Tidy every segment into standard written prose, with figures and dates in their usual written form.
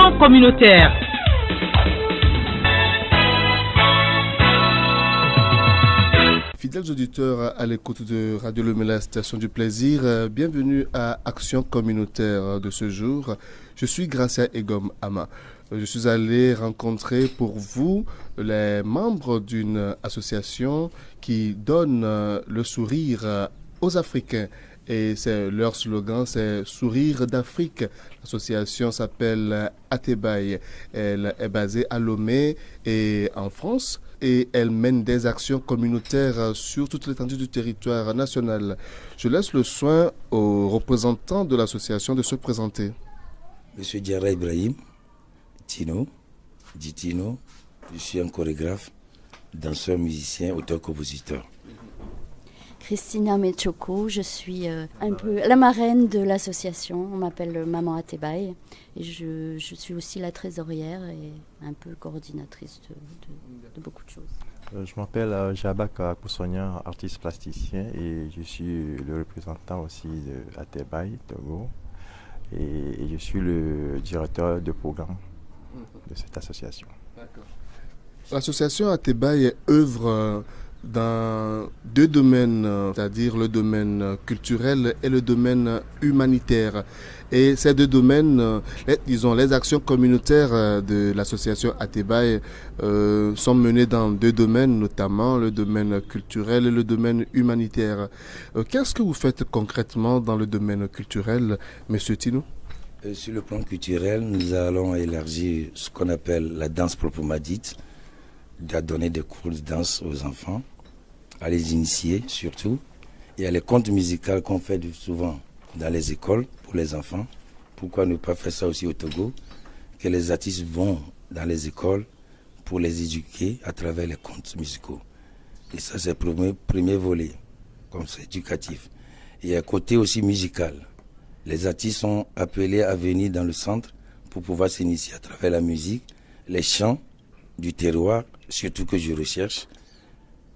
Action communautaire. Fidèles auditeurs à l'écoute de Radio Le Mela, Station du Plaisir, bienvenue à Action communautaire de ce jour. Je suis Gracia Egom Ama. Je suis allé rencontrer pour vous les membres d'une association qui donne le sourire aux Africains. Et leur slogan, c'est Sourire d'Afrique. L'association s'appelle Atebaye. Elle est basée à Lomé et en France. Et elle mène des actions communautaires sur toute l'étendue du territoire national. Je laisse le soin aux représentants de l'association de se présenter. Monsieur Diarra Ibrahim, Tino, je suis un chorégraphe, danseur, musicien, auteur-compositeur. Christina Mechoko, je suis un peu la marraine de l'association. On m'appelle Maman Atebaye et je suis aussi la trésorière et un peu coordinatrice de beaucoup de choses. Je m'appelle Jabak Poussognan, artiste plasticien et je suis le représentant aussi de Atebaye, Togo, et je suis le directeur de programme de cette association. D'accord. L'association Atebaye œuvre dans deux domaines, c'est-à-dire le domaine culturel et le domaine humanitaire. Et ces deux domaines, les actions communautaires de l'association Atebaye sont menées dans deux domaines, notamment le domaine culturel et le domaine humanitaire. Qu'est-ce que vous faites concrètement dans le domaine culturel, Monsieur Tino? Sur le plan culturel, nous allons élargir ce qu'on appelle la danse proprement dite, de donner des cours de danse aux enfants, à les initier surtout. Il y a les contes musicaux qu'on fait souvent dans les écoles pour les enfants. Pourquoi ne pas faire ça aussi au Togo? Que les artistes vont dans les écoles pour les éduquer à travers les contes musicaux. Et ça, c'est le premier volet, comme c'est éducatif. Il y a un côté aussi musical. Les artistes sont appelés à venir dans le centre pour pouvoir s'initier à travers la musique, les chants du terroir, surtout que je recherche,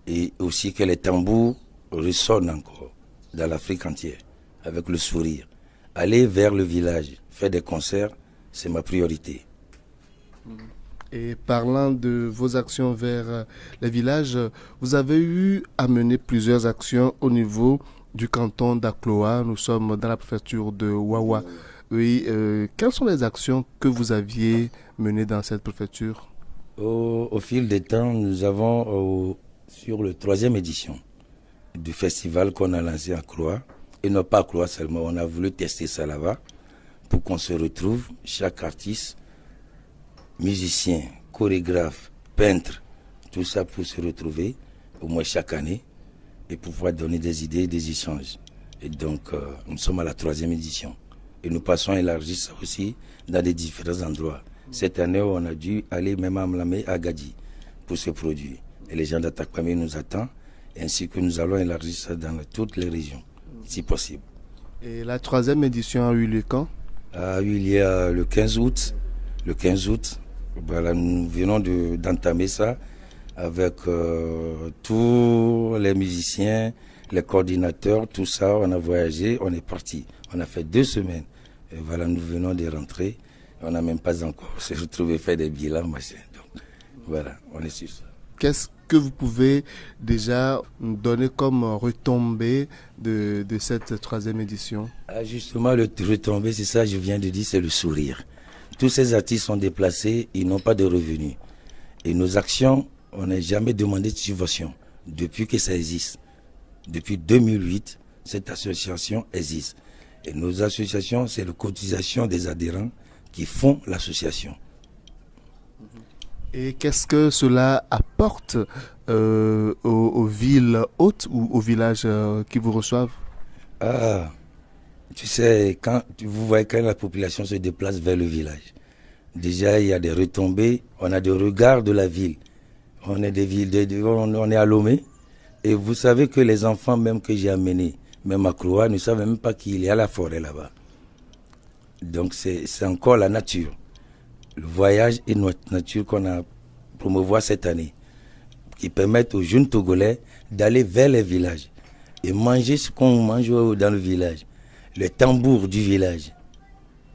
et aussi que les tambours ressonnent encore dans l'Afrique entière, avec le sourire. Aller vers le village, faire des concerts, c'est ma priorité. Et parlant de vos actions vers les villages, vous avez eu à mener plusieurs actions au niveau du canton d'Akloa. Nous sommes dans la préfecture de Wawa. Oui, quelles sont les actions que vous aviez menées dans cette préfecture? Au fil des temps, nous avons, sur la 3e édition du festival qu'on a lancé à Croix, et non pas à Croix seulement, on a voulu tester ça là-bas pour qu'on se retrouve, chaque artiste, musicien, chorégraphe, peintre, tout ça pour se retrouver au moins chaque année et pouvoir donner des idées, des échanges. Et donc, nous sommes à la 3e édition. Et nous passons à élargir ça aussi dans des différents endroits. Cette année, on a dû aller même à Mlamé, à Gadi, pour ce produit. Et les gens d'Atakpamé nous attendent, ainsi que nous allons élargir ça dans toutes les régions, si possible. Et la 3e édition a eu lieu quand? A eu lieu le 15 août. Le 15 août, voilà, nous venons d'entamer ça avec tous les musiciens, les coordinateurs, tout ça. On a voyagé, on est parti. On a fait 2 semaines. Et voilà, nous venons de rentrer. On n'a même pas encore se retrouvé faire des bilans, machin. Donc, voilà, on est sur ça. Qu'est-ce que vous pouvez déjà nous donner comme retombée de cette 3e édition? Justement, le retombée, c'est ça, je viens de dire, c'est le sourire. Tous ces artistes sont déplacés, ils n'ont pas de revenus. Et nos actions, on n'a jamais demandé de subvention depuis que ça existe. Depuis 2008, cette association existe. Et nos associations, c'est la cotisation des adhérents qui font l'association. Et qu'est-ce que cela apporte aux villes hautes ou aux villages qui vous reçoivent? Tu sais, vous voyez quand la population se déplace vers le village, déjà il y a des retombées, on a des regards de la ville. On est on est à Lomé. Et vous savez que les enfants même que j'ai amenés, même à Croix, ne savent même pas qu'il y a la forêt là-bas. Donc c'est encore la nature. Le voyage et notre nature qu'on a promouvoir cette année, qui permettent aux jeunes Togolais d'aller vers les villages et manger ce qu'on mange dans le village, les tambours du village.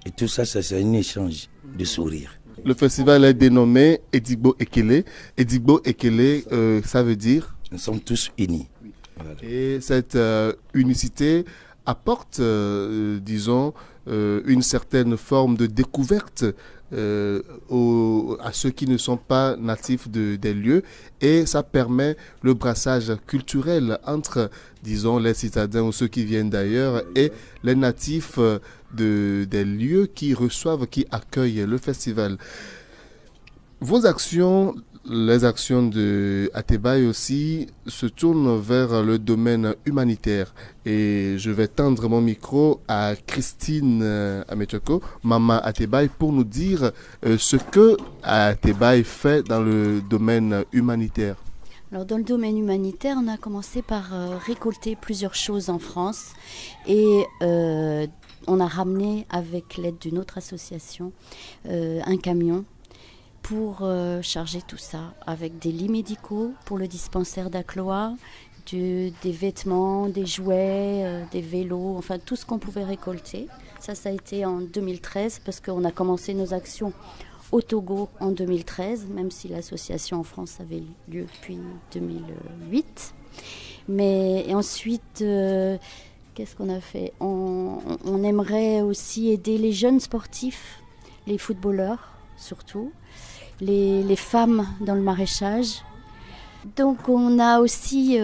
Et tout ça, c'est un échange de sourires. Le festival est dénommé Edigbo Ekele. Edigbo Ekele, ça veut dire? Nous sommes tous unis. Voilà. Et cette unicité apporte, disons, une certaine forme de découverte à ceux qui ne sont pas natifs des lieux, et ça permet le brassage culturel entre, disons, les citadins ou ceux qui viennent d'ailleurs et les natifs des lieux qui reçoivent, qui accueillent le festival. Vos actions, les actions de Atebaï aussi, se tournent vers le domaine humanitaire. Et je vais tendre mon micro à Christine Amechoko, maman Atebaï, pour nous dire ce que Atebaï fait dans le domaine humanitaire. Alors dans le domaine humanitaire, on a commencé par récolter plusieurs choses en France et on a ramené, avec l'aide d'une autre association, un camion pour charger tout ça, avec des lits médicaux pour le dispensaire d'Acloa, des vêtements, des jouets, des vélos, enfin tout ce qu'on pouvait récolter. Ça a été en 2013 parce qu'on a commencé nos actions au Togo en 2013, même si l'association en France avait lieu depuis 2008. Et ensuite, qu'est-ce qu'on a fait ? On aimerait aussi aider les jeunes sportifs, les footballeurs surtout, les femmes dans le maraîchage. Donc on a aussi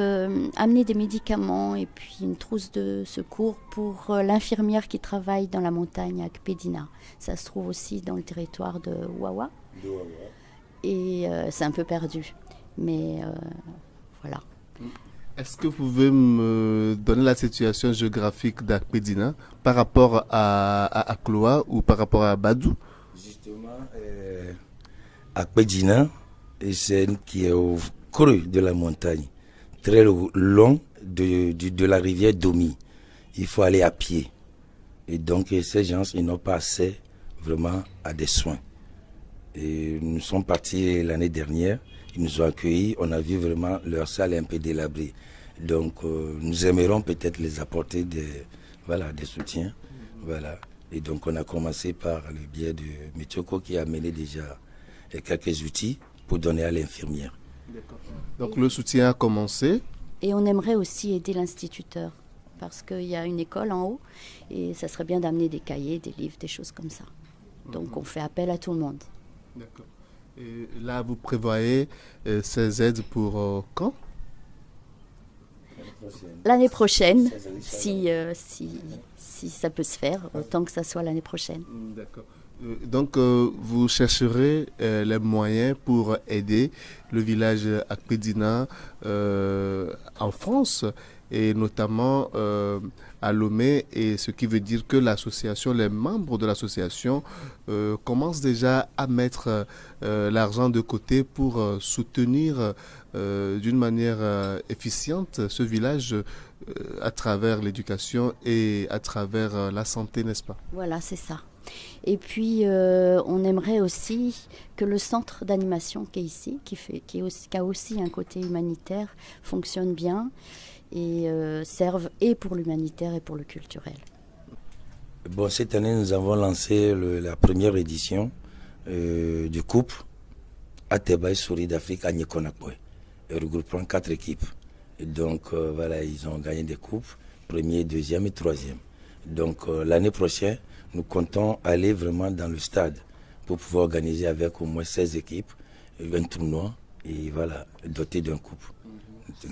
amené des médicaments et puis une trousse de secours pour l'infirmière qui travaille dans la montagne à Kpedina. Ça se trouve aussi dans le territoire de Wawa. Et c'est un peu perdu. Mais voilà. Est-ce que vous pouvez me donner la situation géographique d'Akpedina par rapport à Akloa ou par rapport à Badou? Justement, Akpedina, c'est une qui est au creux de la montagne, très long de la rivière Domi. Il faut aller à pied. Et donc, ces gens, ils n'ont pas accès vraiment à des soins. Et nous sommes partis l'année dernière, ils nous ont accueillis, on a vu vraiment leur salle un peu délabrée. Donc, nous aimerons peut-être les apporter des soutiens. Voilà. Et donc, on a commencé par le biais de Mechoko qui a amené déjà quelques outils pour donner à l'infirmière. D'accord. Donc le soutien a commencé. Et on aimerait aussi aider l'instituteur parce qu'il y a une école en haut et ça serait bien d'amener des cahiers, des livres, des choses comme ça. Donc on fait appel à tout le monde. D'accord. Et là, vous prévoyez ces aides pour quand? L'année prochaine, si ça peut se faire, autant que ça soit l'année prochaine. D'accord. Donc, vous chercherez les moyens pour aider le village Akpedina en France et notamment à Lomé, et ce qui veut dire que l'association, les membres de l'association commencent déjà à mettre l'argent de côté pour soutenir d'une manière efficiente ce village à travers l'éducation et à travers la santé, n'est-ce pas? Voilà, c'est ça. Et puis, on aimerait aussi que le centre d'animation qui est ici, qui a aussi un côté humanitaire, fonctionne bien et serve et pour l'humanitaire et pour le culturel. Bon, cette année, nous avons lancé la première édition du Coupe Atebaï Souris d'Afrique à Nyekonakwe, regroupant 4 équipes. Et donc, voilà, ils ont gagné des coupes, premier, deuxième et troisième. Donc, l'année prochaine, nous comptons aller vraiment dans le stade pour pouvoir organiser avec au moins 16 équipes un tournoi et voilà, doté d'un coupe. Ce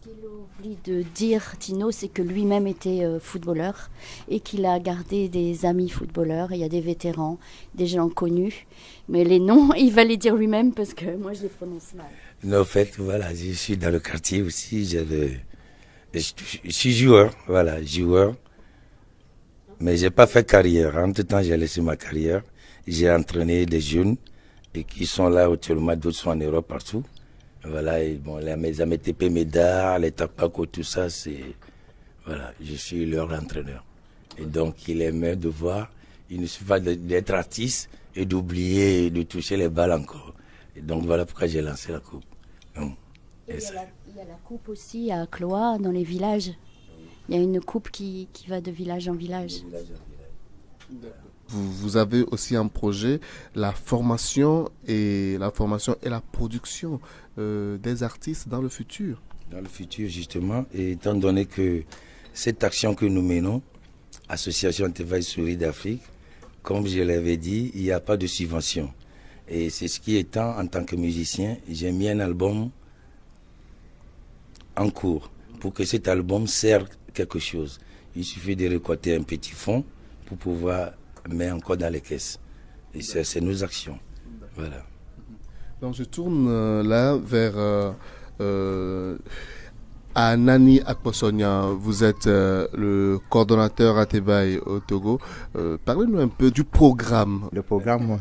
qu'il oublie de dire, Tino, c'est que lui-même était footballeur et qu'il a gardé des amis footballeurs. Il y a des vétérans, des gens connus, mais les noms, il va les dire lui-même parce que moi, je les prononce mal. Non, en fait, voilà, je suis dans le quartier aussi. Je suis joueur, voilà, joueur. Mais je n'ai pas fait carrière. Entre-temps, j'ai laissé ma carrière. J'ai entraîné des jeunes et qui sont là actuellement, d'autres sont en Europe partout. Voilà, et bon, les AMTP, Médard, les Tapako, tout ça, voilà, je suis leur entraîneur. Et donc, il aimait de voir, il ne suffit pas d'être artiste et d'oublier de toucher les balles encore. Et donc, voilà pourquoi j'ai lancé la coupe. Il y a la coupe aussi à Cloa, dans les villages. Il y a une coupe qui va de village en village. vous avez aussi un projet, la formation et la production des artistes dans le futur. Dans le futur, justement, et étant donné que cette action que nous menons, Association Atebaï Souris d'Afrique, comme je l'avais dit, il n'y a pas de subvention. Et c'est ce qui étant, en tant que musicien, j'ai mis un album en cours pour que cet album serve quelque chose. Il suffit de récolter un petit fonds pour pouvoir mettre encore dans les caisses. Et c'est nos actions. Voilà. Donc je tourne là vers Anani Akposogna. Vous êtes le coordonnateur Atebaï au Togo. Parlez-nous un peu du programme. Le programme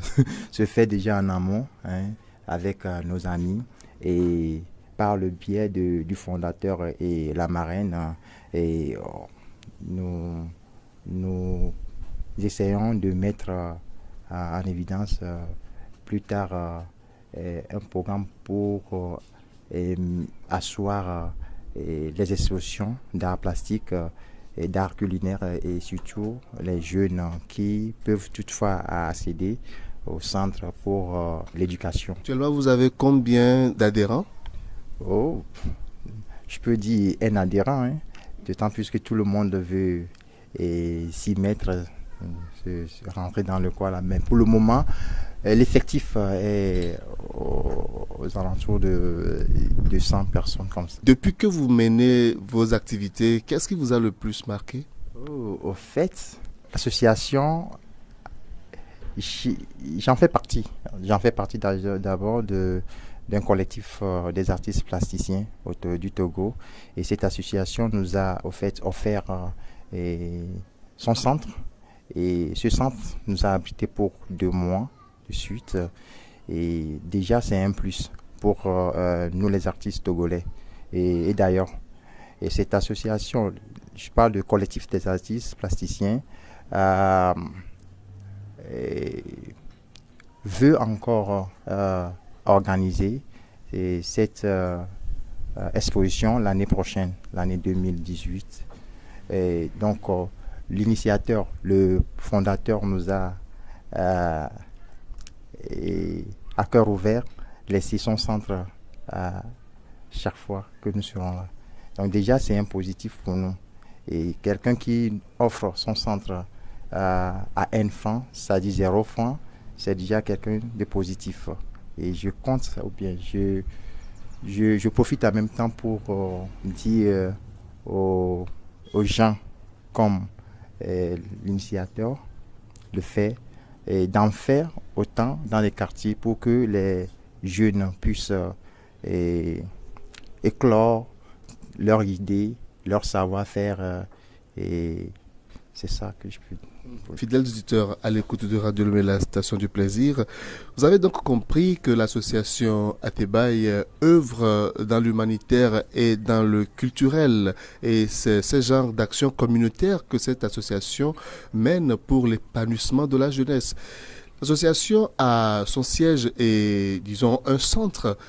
se fait déjà en amont avec nos amis et par le biais du fondateur et la marraine. Et nous essayons de mettre en évidence plus tard un programme pour asseoir les expositions d'art plastique et d'art culinaire et surtout les jeunes qui peuvent toutefois accéder au centre pour l'éducation. Actuellement, vous avez combien d'adhérents? Oh, je peux dire un adhérent, d'autant plus que tout le monde veut s'y mettre, rentrer dans le coin là. Mais pour le moment, l'effectif est aux alentours de 100 personnes comme ça. Depuis que vous menez vos activités, qu'est-ce qui vous a le plus marqué? Au fait, l'association, j'en fais partie. J'en fais partie d'abord d'un collectif des artistes plasticiens du Togo. Et cette association nous a au fait offert son centre. Et ce centre nous a abrité pour 2 mois de suite. Et déjà, c'est un plus pour nous les artistes togolais. Et d'ailleurs, et cette association, je parle de collectif des artistes plasticiens, veut encore organiser cette exposition l'année prochaine, l'année 2018. Et donc, l'initiateur, le fondateur nous a, à cœur ouvert, laissé son centre à chaque fois que nous serons là. Donc déjà, c'est un positif pour nous. Et quelqu'un qui offre son centre à 1 franc, ça dit 0 franc, c'est déjà quelqu'un de positif. Et je compte, ou bien je profite en même temps pour dire aux gens comme l'initiateur le fait, et d'en faire autant dans les quartiers pour que les jeunes puissent éclore leurs idées, leur savoir-faire. Et c'est ça que je peux dire. Fidèles auditeurs à l'écoute de Radio Le Mela, Station du Plaisir, vous avez donc compris que l'association Atebaï œuvre dans l'humanitaire et dans le culturel. Et c'est ce genre d'action communautaire que cette association mène pour l'épanouissement de la jeunesse. L'association a son siège et, disons, un centre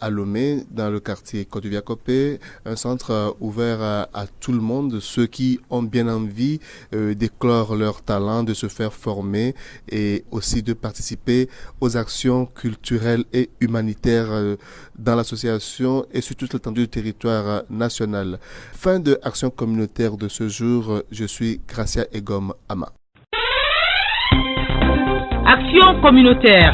à Lomé, dans le quartier Côte-d'Ivoire-Copé, un centre ouvert à tout le monde, ceux qui ont bien envie d'éclore leur talent, de se faire former et aussi de participer aux actions culturelles et humanitaires dans l'association et sur toute l'étendue du territoire national. Fin de action communautaire de ce jour, je suis Gracia Egom Ama. Action communautaire.